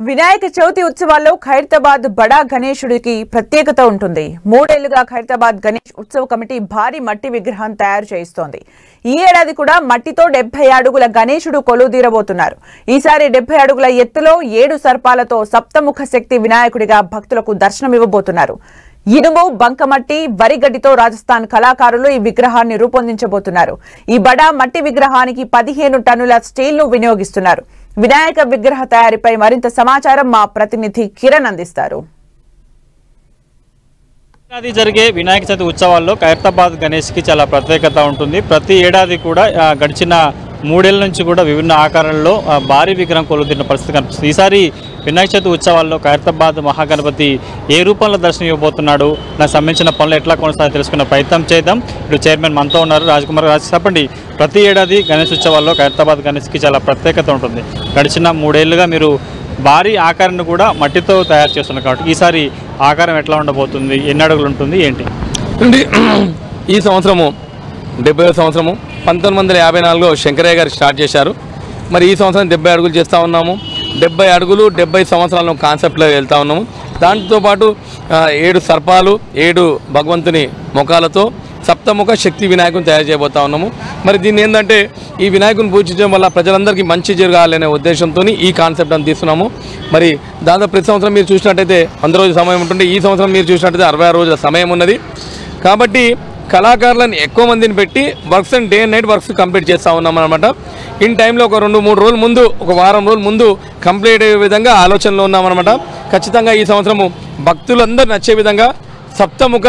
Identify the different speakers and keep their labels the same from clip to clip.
Speaker 1: వినాయక చవితి ఉత్సవాల్లో ఖైరతాబాద్ బడా గణేశుడికి ప్రత్యేకత ఉంటుంది. 3 ఏళ్లుగా ఖైరతాబాద్ గణేష్ ఉత్సవ కమిటీ భారీ మట్టి విగ్రహం తయారు చేస్తోంది. ఈ ఏడాది కూడా మట్టితో 70 అడుగుల గణేశుడు కొలువుదీరబోతున్నారు. ఈసారి 70 అడుగుల ఎత్తులో 7 సర్పాలతో సప్తముఖ శక్తి వినాయకుడిగా భక్తులకు దర్శనమివ్వబోతున్నారు. ఇనుము, బంకమట్టి, వరిగడ్డితో రాజస్థాన్ కళాకారులు ఈ విగ్రహాన్ని రూపొందించబోతున్నారు. ఈ బడా మట్టి విగ్రహానికి 15 టన్నుల స్టీల్ ను వినియోగిస్తున్నారు. వినాయక విగ్రహ తయారీపై మరింత సమాచారం మా ప్రతినిధి కిరణ్ అందిస్తారు.
Speaker 2: జరిగే వినాయక చవితి ఉత్సవాల్లో ఖైరతాబాద్ గణేష్ కి చాలా ప్రత్యేకత ఉంటుంది. ప్రతి ఏడాది కూడా గడిచిన 3 ఏళ్ల నుంచి కూడా విభిన్న ఆకారాల్లో భారీ విగ్రహం కొలువుదీరిన పరిస్థితి కనిపిస్తుంది. ఈసారి వినాయక చవితి ఉత్సవాల్లో ఖైరతాబాద్ మహాగణపతి ఏ రూపంలో దర్శనం ఇవ్వబోతున్నాడు, నాకు సంబంధించిన పనులు ఎట్లా కొనసాగి తెలుసుకున్న ప్రయత్నం చేద్దాం. ఇప్పుడు చైర్మన్ మనతో ఉన్నారు, రాజ్కుమార్ గారు. చెప్పండి, ప్రతి ఏడాది గణేష్ ఉత్సవాల్లో ఖైరతాబాద్ గణేష్కి చాలా ప్రత్యేకత ఉంటుంది. గడిచిన 3 ఏళ్లుగా మీరు భారీ ఆకారాన్ని కూడా మట్టితో తయారు చేస్తున్నారు కాబట్టి ఈసారి ఆకారం ఎట్లా ఉండబోతుంది, ఎన్ని అడుగులు ఉంటుంది, ఏంటి?
Speaker 3: ఈ సంవత్సరము 70వ సంవత్సరము 1954లో శంకరయ్య గారు స్టార్ట్ చేశారు. మరి ఈ సంవత్సరం 70 అడుగులు చేస్తూ ఉన్నాము. 70 అడుగులు 70 సంవత్సరాల కాన్సెప్ట్లో వెళ్తూ ఉన్నాము. దాంతోపాటు 7 సర్పాలు, 7 భగవంతుని ముఖాలతో సప్తముఖ శక్తి వినాయకుని తయారు చేయబోతా ఉన్నాము. మరి దీన్ని ఏంటంటే ఈ వినాయకుని పూజించడం వల్ల ప్రజలందరికీ మంచి జరగాలనే ఉద్దేశంతో ఈ కాన్సెప్ట్ అని తీస్తున్నాము. మరి దాదాపు ప్రతి సంవత్సరం మీరు చూసినట్టయితే 100 రోజుల సమయం ఉంటుంది. ఈ సంవత్సరం మీరు చూసినట్టయితే 60 రోజుల సమయం ఉన్నది. కాబట్టి కళాకారులను ఎక్కువ మందిని పెట్టి works and day and night works complete చేస్తూ ఉన్నాం అనమాట. ఇన్ టైంలో ఒక 2-3 రోజుల ముందు, ఒక వారం రోజుల ముందు కంప్లీట్ అయ్యే విధంగా ఆలోచనలో ఉన్నామన్నమాట. ఖచ్చితంగా ఈ సంవత్సరము భక్తులందరూ నచ్చే విధంగా సప్తముఖ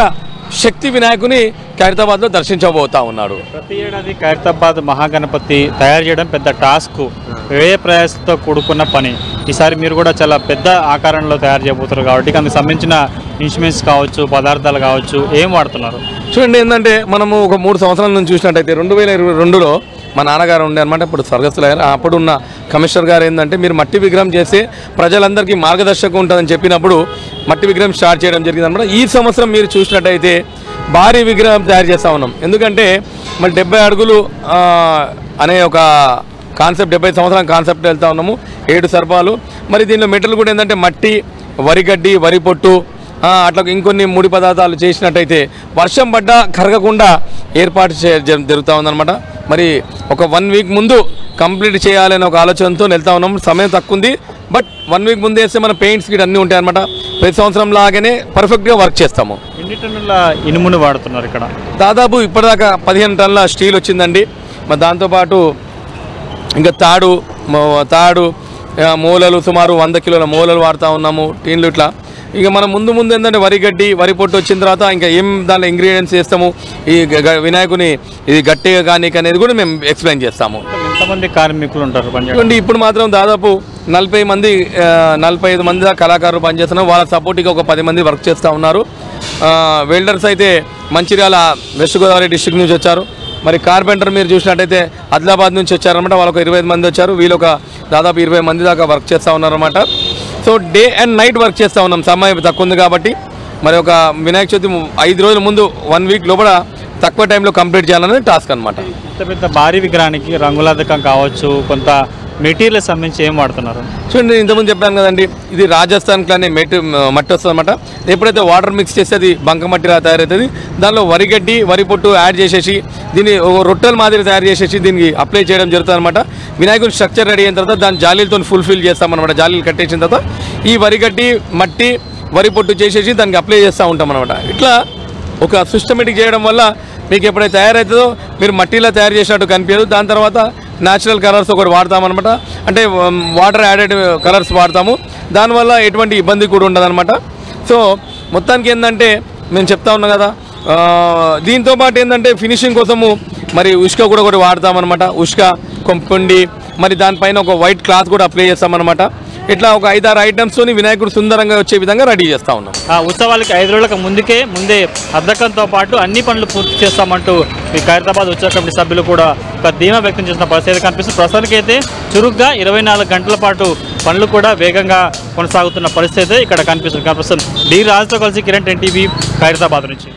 Speaker 3: శక్తి వినాయకుని ఖైరతాబాద్లో దర్శించబోతా ఉన్నాడు.
Speaker 2: ప్రతి ఏడాది ఖైరతాబాద్ మహాగణపతి తయారు చేయడం పెద్ద టాస్క్, వ్యయ ప్రయాసంతో కూడుకున్న పని. ఈసారి మీరు కూడా చాలా పెద్ద ఆకారంలో తయారు చేయబోతున్నారు కాబట్టి అందుకు సంబంధించిన ఇన్స్ట్రుమెంట్స్ కావచ్చు, పదార్థాలు కావచ్చు, ఏం వాడుతున్నారు?
Speaker 3: చూడండి, ఏంటంటే మనము ఒక 3 సంవత్సరాల నుంచి చూసినట్టయితే 2022లో మా నాన్నగారు ఉండే అనమాట, ఇప్పుడు స్వర్గస్థులయ్యారు. అప్పుడున్న కమిషనర్ గారు ఏంటంటే మీరు మట్టి విగ్రహం చేస్తే ప్రజలందరికీ మార్గదర్శకం ఉంటుందని చెప్పినప్పుడు మట్టి విగ్రహం స్టార్ట్ చేయడం జరిగింది అనమాట. ఈ సంవత్సరం మీరు చూసినట్టయితే భారీ విగ్రహం తయారు చేస్తూ ఉన్నాం. ఎందుకంటే మరి 70 అడుగులు అనే ఒక కాన్సెప్ట్, 70 సంవత్సరాల కాన్సెప్ట్ వెళ్తూ ఉన్నాము. 7 సర్పాలు. మరి దీనిలో మెటీరియల్ కూడా ఏంటంటే మట్టి, వరిగడ్డి, వరి పొట్టు, అట్లా ఇంకొన్ని ముడి పదార్థాలు చేసినట్టయితే వర్షం పడ్డా కరగకుండా ఏర్పాటు జరుగుతూ ఉందన్నమాట. మరి ఒక 1 వీక్ ముందు కంప్లీట్ చేయాలని ఒక ఆలోచనతో వెళ్తూ ఉన్నాము. సమయం తక్కువ ఉంది, బట్ 1 వీక్ ముందు వేస్తే మన పెయింట్స్ గిట్ అన్నీ ఉంటాయి అనమాట. ప్రతి సంవత్సరం లాగానే పర్ఫెక్ట్గా వర్క్ చేస్తాము.
Speaker 2: ఎన్ని టన్నుల ఇనుమును వాడుతున్నారు ఇక్కడ?
Speaker 3: దాదాపు ఇప్పటిదాకా 15 టన్నుల స్టీల్ వచ్చిందండి. మరి దాంతోపాటు ఇంకా తాడు, మూలలు సుమారు 100 కిలోల మూలలు వాడుతూ ఉన్నాము, టీన్లు ఇట్లా. ఇక మనం ముందు ఏంటంటే వరిగడ్డి, వరి పొట్టు వచ్చిన తర్వాత ఇంకా ఏం దాంట్లో ఇంగ్రీడియంట్స్ చేస్తాము, ఈ వినాయకుని ఇది గట్టిగా కానీ అనేది కూడా మేము ఎక్స్ప్లెయిన్ చేస్తాము.
Speaker 2: ఎంతమంది కార్మికులు ఉంటారు?
Speaker 3: ఇప్పుడు మాత్రం దాదాపు 45 మంది కళాకారులు పనిచేస్తున్నాం. వాళ్ళ సపోర్ట్గా ఒక 10 మంది వర్క్ చేస్తూ ఉన్నారు. వెల్డర్స్ అయితే మంచిర్యాల వెస్ట్ గోదావరి డిస్ట్రిక్ట్ నుంచి వచ్చారు. మరి కార్పెంటర్ మీరు చూసినట్టయితే ఆదిలాబాద్ నుంచి వచ్చారనమాట. వాళ్ళొక 25 మంది వచ్చారు. వీళ్ళు ఒక దాదాపు 20 మంది దాకా వర్క్ చేస్తూ ఉన్నారన్నమాట. So day and night work చేస్తూ ఉన్నాం, సమయం తక్కువ ఉంది కాబట్టి. మరి ఒక వినాయక చవితి 5 రోజుల ముందు 1 వీక్ లోపల తక్కువ టైంలో కంప్లీట్ చేయాలనేది టాస్క్ అనమాట.
Speaker 2: పెద్ద భారీ విగ్రహానికి రంగులద్దకం కావచ్చు, కొంత మెటీరియల్ సంబంధించి ఏం వాడుతున్నారు?
Speaker 3: చూడండి, ఇంతకుముందు చెప్పాను కదండి, ఇది రాజస్థాన్ అనే మట్టి వస్తుంది అనమాట. ఎప్పుడైతే వాటర్ మిక్స్ చేస్తే అది బంకమట్టిలా తయారవుతుంది. దానిలో వరిగడ్డి, వరి పొట్టు యాడ్ చేసేసి దీన్ని రొట్టెల మాదిరి తయారు చేసేసి దీనికి అప్లై చేయడం జరుగుతుంది అనమాట. వినాయకుడి స్ట్రక్చర్ రెడీ అయిన తర్వాత దాని జాలీలతో ఫుల్ఫిల్ చేస్తామన్నమాట. జాలీలు కట్టేసిన తర్వాత ఈ వరిగడ్డి, మట్టి, వరి పొట్టు చేసేసి దానికి అప్లై చేస్తూ ఉంటాం అనమాట. ఇట్లా ఒక సిస్టమేటిక్ చేయడం వల్ల మీకు ఎప్పుడైతే తయారవుతుందో మీరు మట్టిలో తయారు చేసినట్టు కనిపించదు. దాని తర్వాత న్యాచురల్ కలర్స్ ఒకటి వాడతామన్నమాట. అంటే వాటర్ యాడెడ్ కలర్స్ వాడతాము. దానివల్ల ఎటువంటి ఇబ్బంది కూడా ఉండదన్నమాట. సో మొత్తానికి ఏంటంటే మేము చెప్తా ఉన్నాం కదా, దీంతో పాటు ఏంటంటే ఫినిషింగ్ కోసము మరి ఉష్క కూడా ఒకటి వాడతామన్నమాట. ఉష్క, కొంపుండి, మరి దానిపైన ఒక వైట్ క్లాత్ కూడా అప్లై చేస్తామన్నమాట. ఇట్లా ఒక 5-6 ఐటమ్స్తో వినాయకుడు సుందరంగా వచ్చే విధంగా రెడీ చేస్తూ ఉన్నాం.
Speaker 2: ఉత్సవాలకి 5 రోజులకు ముందే అద్దకంతో పాటు అన్ని పనులు పూర్తి చేస్తామంటూ ఈ ఖైరతాబాద్ ఉత్సవ కమిటీ సభ్యులు కూడా ఒక ధీమా వ్యక్తం చేసిన పరిస్థితి కనిపిస్తుంది. ప్రస్తుతానికి అయితే చురుగ్గా 24 గంటల పాటు పనులు కూడా వేగంగా కొనసాగుతున్న పరిస్థితి ఇక్కడ కనిపిస్తుంది. డి రాజుతో కలిసి కిరణ్, 10 టీవీ, ఖైరతాబాద్ నుంచి.